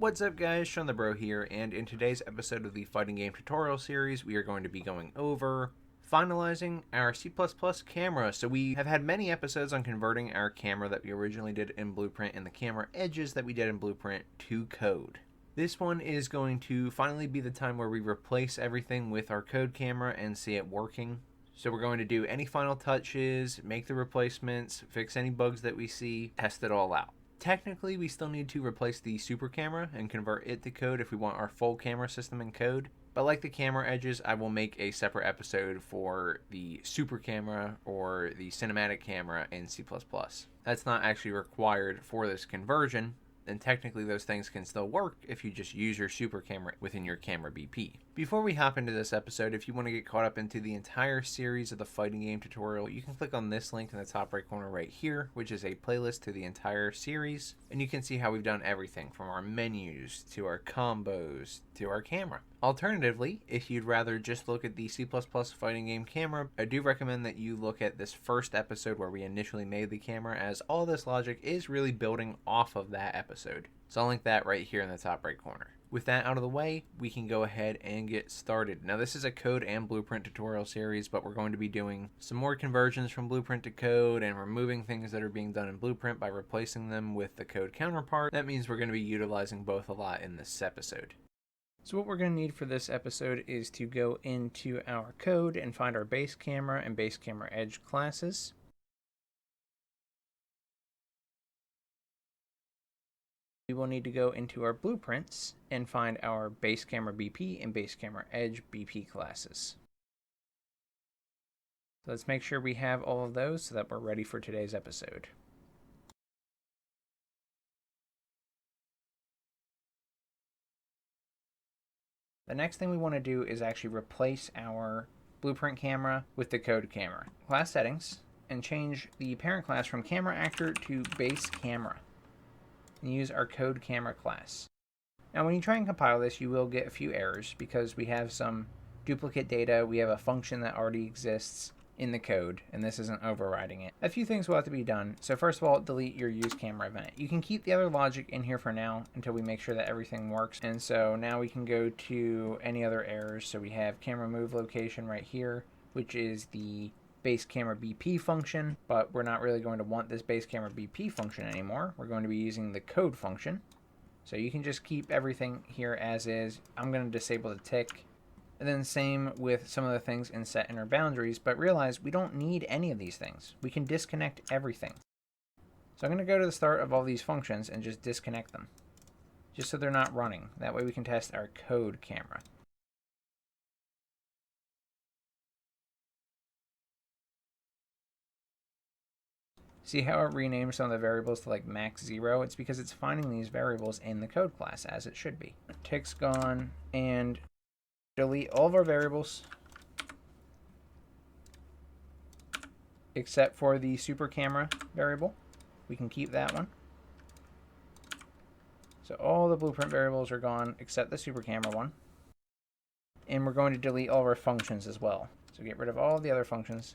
What's up guys, Shawnthebro here, and in today's episode of the fighting game tutorial series, we are going to be going over finalizing our C++ camera. So we have had many episodes on converting our camera that we originally did in Blueprint and the camera edges that we did in Blueprint to code. This one is going to finally be the time where we replace everything with our code camera and see it working. So we're going to do any final touches, make the replacements, fix any bugs that we see, test it all out. Technically, we still need to replace the super camera and convert it to code if we want our full camera system in code. But like the camera edges, I will make a separate episode for the super camera or the cinematic camera in C++. That's not actually required for this conversion, and technically those things can still work if you just use your super camera within your camera BP. Before we hop into this episode, if you want to get caught up into the entire series of the fighting game tutorial, you can click on this link in the top right corner right here, which is a playlist to the entire series, and you can see how we've done everything from our menus to our combos to our camera. Alternatively, if you'd rather just look at the C++ fighting game camera, I do recommend that you look at this first episode where we initially made the camera, as all this logic is really building off of that episode. So I'll link that right here in the top right corner. With that out of the way, we can go ahead and get started. Now this is a code and blueprint tutorial series, but we're going to be doing some more conversions from blueprint to code and removing things that are being done in blueprint by replacing them with the code counterpart. That means we're going to be utilizing both a lot in this episode. So what we're going to need for this episode is to go into our code and find our base camera and base camera edge classes. We will need to go into our blueprints and find our base camera BP and base camera edge BP classes. So let's make sure we have all of those so that we're ready for today's episode. The next thing we want to do is actually replace our blueprint camera with the code camera. Class settings, and change the parent class from camera actor to base camera. And use our code camera class. Now when you try and compile this, you will get a few errors because we have some duplicate data. We have a function that already exists in the code, and this isn't overriding it. A few things will have to be done. So first of all, delete your use camera event. You can keep the other logic in here for now until we make sure that everything works. And so now we can go to any other errors. So we have camera move location right here, which is the base camera BP function, but we're not really going to want this base camera BP function anymore. We're going to be using the code function. So you can just keep everything here as is. I'm going to disable the tick. And then same with some of the things in set inner boundaries, but realize we don't need any of these things. We can disconnect everything. So I'm going to go to the start of all these functions and just disconnect them, just so they're not running. That way we can test our code camera. See how it renamed some of the variables to like max 0? It's because it's finding these variables in the code class as it should be. Tick's gone, and delete all of our variables except for the super camera variable. We can keep that one. So all the blueprint variables are gone except the super camera one. And we're going to delete all of our functions as well. So get rid of all the other functions.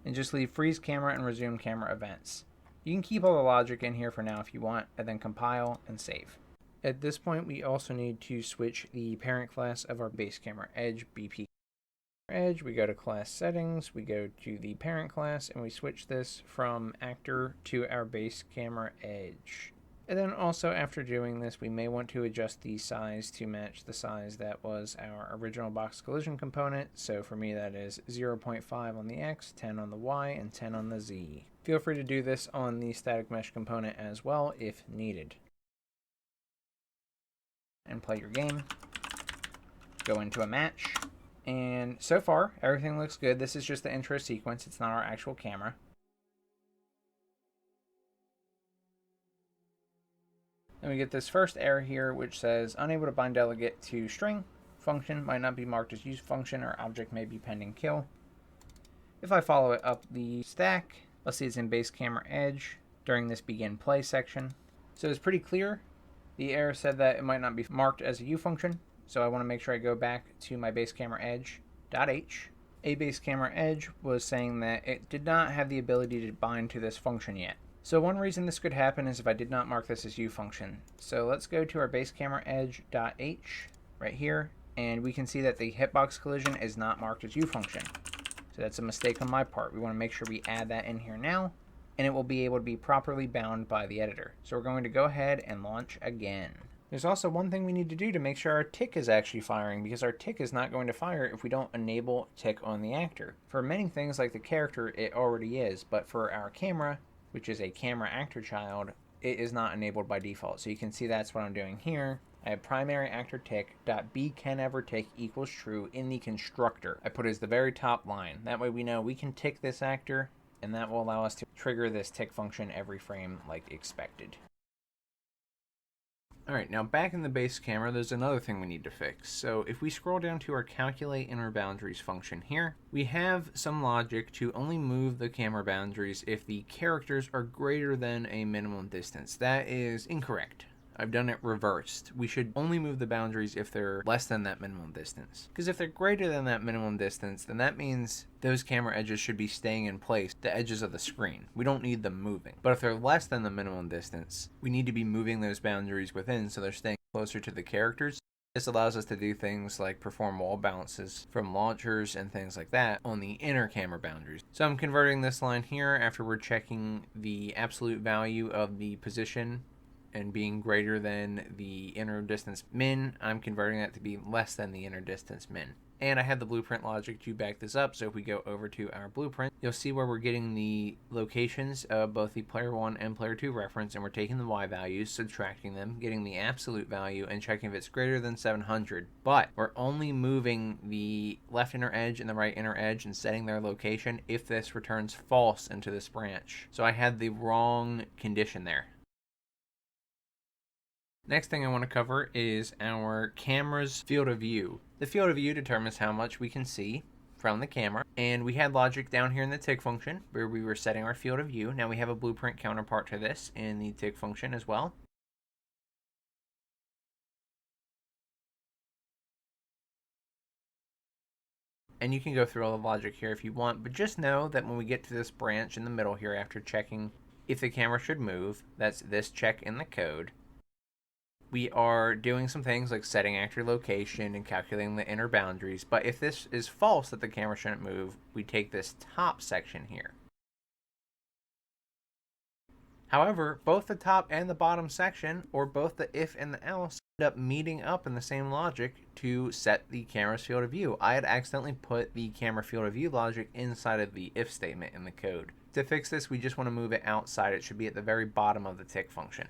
And just leave freeze camera and resume camera events. You can keep all the logic in here for now if you want, and then compile and save. At this point, we also need to switch the parent class of our base camera edge BP edge. We go to class settings, we go to the parent class, and we switch this from actor to our base camera edge. And then also after doing this, we may want to adjust the size to match the size that was our original box collision component. So for me, that is 0.5 on the X, 10 on the Y, and 10 on the Z. Feel free to do this on the static mesh component as well if needed. And play your game. Go into a match. And so far, everything looks good. This is just the intro sequence. It's not our actual camera. And we get this first error here, which says unable to bind delegate to string. Function might not be marked as use function, or object may be pending kill. If I follow it up the stack, let's see, it's in base camera edge during this begin play section. So it's pretty clear. The error said that it might not be marked as a U function. So I want to make sure I go back to my base camera edge.h a base camera edge was saying that it did not have the ability to bind to this function yet. So one reason this could happen is if I did not mark this as U function. So let's go to our base camera edge.h right here, and we can see that the hitbox collision is not marked as U function. So that's a mistake on my part. We want to make sure we add that in here now, and it will be able to be properly bound by the editor. So we're going to go ahead and launch again. There's also one thing we need to do to make sure our tick is actually firing, because our tick is not going to fire if we don't enable tick on the actor. For many things like the character, it already is, but for our camera, which is a camera actor child, it is not enabled by default. So you can see that's what I'm doing here. I have primary actor tick dot b can ever tick equals true in the constructor. I put it as the very top line. That way we know we can tick this actor, and that will allow us to trigger this tick function every frame like expected. Alright, now back in the base camera, there's another thing we need to fix. So if we scroll down to our calculate inner boundaries function here, we have some logic to only move the camera boundaries if the characters are greater than a minimum distance. That is incorrect. I've done it reversed. We should only move the boundaries if they're less than that minimum distance. Because if they're greater than that minimum distance, then that means those camera edges should be staying in place, the edges of the screen. We don't need them moving. But if they're less than the minimum distance, we need to be moving those boundaries within so they're staying closer to the characters. This allows us to do things like perform wall balances from launchers and things like that on the inner camera boundaries. So I'm converting this line here after we're checking the absolute value of the position and being greater than the inner distance min. I'm converting that to be less than the inner distance min. And I have the blueprint logic to back this up, so if we go over to our blueprint, you'll see where we're getting the locations of both the player 1 and player 2 reference, and we're taking the y values, subtracting them, getting the absolute value, and checking if it's greater than 700. But we're only moving the left inner edge and the right inner edge and setting their location if this returns false into this branch. So I had the wrong condition there. Next thing I want to cover is our camera's field of view. The field of view determines how much we can see from the camera, and we had logic down here in the tick function where we were setting our field of view. Now we have a blueprint counterpart to this in the tick function as well. And you can go through all the logic here if you want, but just know that when we get to this branch in the middle here after checking if the camera should move, that's this check in the code. We are doing some things like setting actor location and calculating the inner boundaries, but if this is false that the camera shouldn't move, we take this top section here. However, both the top and the bottom section, or both the if and the else, end up meeting up in the same logic to set the camera's field of view. I had accidentally put the camera field of view logic inside of the if statement in the code. To fix this, we just want to move it outside. It should be at the very bottom of the tick function.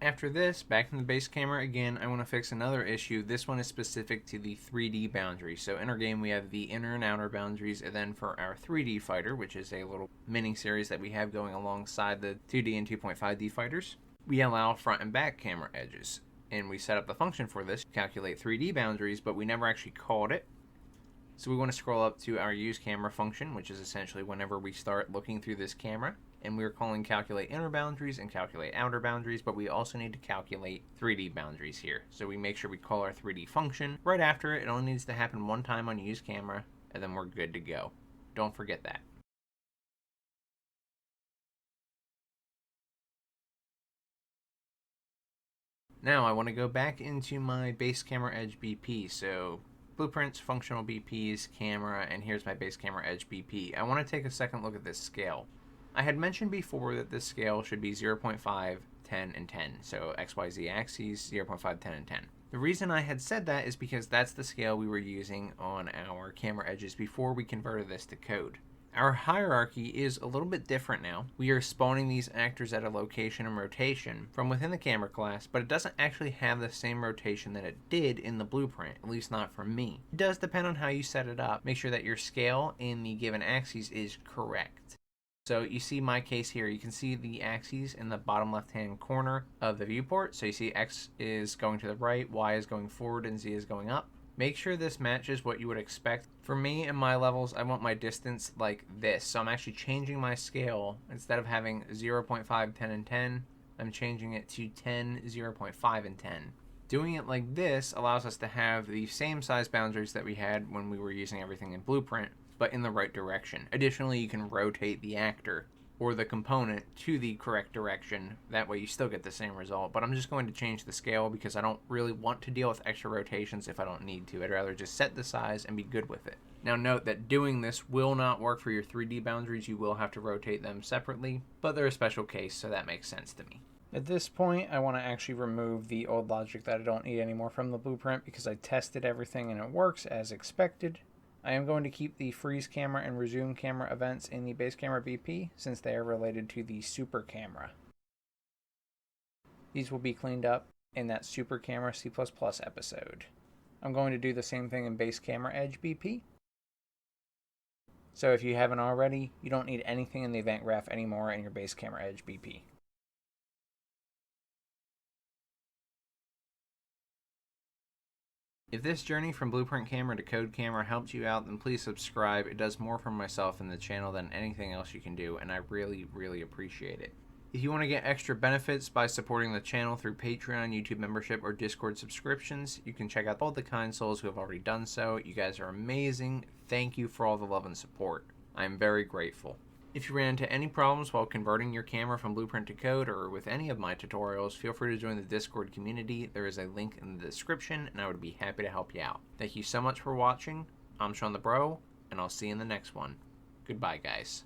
After this, back in the base camera again, I want to fix another issue. This one is specific to the 3D boundary. So in our game we have the inner and outer boundaries, and then for our 3D fighter, which is a little mini series that we have going alongside the 2D and 2.5D fighters, we allow front and back camera edges. And we set up the function for this to calculate 3D boundaries, but we never actually called it. So we want to scroll up to our use camera function, which is essentially whenever we start looking through this camera. And we're calling calculate inner boundaries and calculate outer boundaries, but we also need to calculate 3D boundaries here. So we make sure we call our 3D function right after it. It only needs to happen one time on use camera, and then we're good to go. Don't forget that. Now I want to go back into my base camera edge BP. So blueprints, functional BPs, camera, and here's my base camera edge BP. I want to take a second look at this scale. I had mentioned before that this scale should be 0.5, 10, and 10. So XYZ axes, 0.5, 10, and 10. The reason I had said that is because that's the scale we were using on our camera edges before we converted this to code. Our hierarchy is a little bit different now. We are spawning these actors at a location and rotation from within the camera class, but it doesn't actually have the same rotation that it did in the blueprint, at least not for me. It does depend on how you set it up. Make sure that your scale in the given axes is correct. So you see my case here, you can see the axes in the bottom left hand corner of the viewport. So you see X is going to the right, Y is going forward, and Z is going up. Make sure this matches what you would expect. For me and my levels, I want my distance like this. So I'm actually changing my scale. Instead of having 0.5, 10, and 10, I'm changing it to 10, 0.5, and 10. Doing it like this allows us to have the same size boundaries that we had when we were using everything in Blueprint, but in the right direction. Additionally, you can rotate the actor or the component to the correct direction. That way you still get the same result, but I'm just going to change the scale because I don't really want to deal with extra rotations if I don't need to. I'd rather just set the size and be good with it. Now note that doing this will not work for your 3D boundaries. You will have to rotate them separately, but they're a special case, so that makes sense to me. At this point, I want to actually remove the old logic that I don't need anymore from the blueprint because I tested everything and it works as expected. I am going to keep the freeze camera and resume camera events in the base camera BP since they are related to the super camera. These will be cleaned up in that super camera C++ episode. I'm going to do the same thing in base camera edge BP. So if you haven't already, you don't need anything in the event graph anymore in your base camera edge BP. If this journey from blueprint camera to code camera helped you out, then please subscribe. It does more for myself and the channel than anything else you can do, and I really, really appreciate it. If you want to get extra benefits by supporting the channel through Patreon, YouTube membership, or Discord subscriptions, you can check out all the kind souls who have already done so. You guys are amazing. Thank you for all the love and support. I am very grateful. If you ran into any problems while converting your camera from blueprint to code or with any of my tutorials, feel free to join the Discord community. There is a link in the description, and I would be happy to help you out. Thank you so much for watching. I'm Shawnthebro, and I'll see you in the next one. Goodbye, guys.